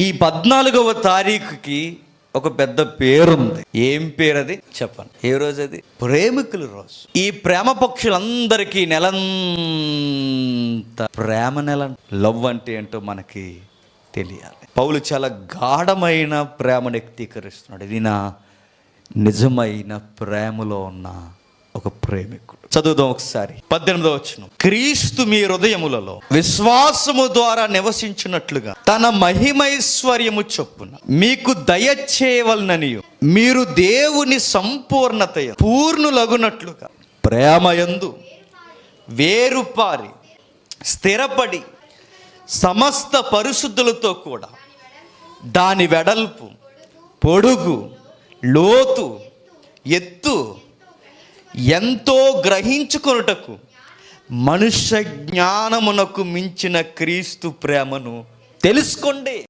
ఈ 14వ తారీఖుకి ఒక పెద్ద పేరుంది. ఏం పేరు అది చెప్పండి. ఏ రోజు అది? ప్రేమికుల రోజు. ఈ ప్రేమ పక్షులందరికీ నెలంతా ప్రేమ నెల. లవ్ అంటే ఏంటో మనకి తెలియాలి. పౌలు చాలా గాఢమైన ప్రేమను వ్యక్తీకరిస్తున్నాడు. ఇది నా నిజమైన ప్రేమలో ఉన్న ఒక ప్రేమికుడు. చదువుదాం ఒకసారి 18వ వచనం. క్రీస్తు మీ హృదయములలో విశ్వాసము ద్వారా నివసించున్నట్లుగా తన మహిమైశ్వర్యము చొప్పున మీకు దయచేయవలననియు మీరు దేవుని సంపూర్ణత పూర్ణులగునట్లుగా ప్రేమయందు వేరుపారి స్థిరపడి సమస్త పరిశుద్ధులతో కూడా దాని వెడల్పు, పొడుగు, లోతు, ఎత్తు ఎంతో గ్రహించుకొనుటకు మనుష్య జ్ఞానమునకు మించిన క్రీస్తు ప్రేమను తెలుసుకోండి.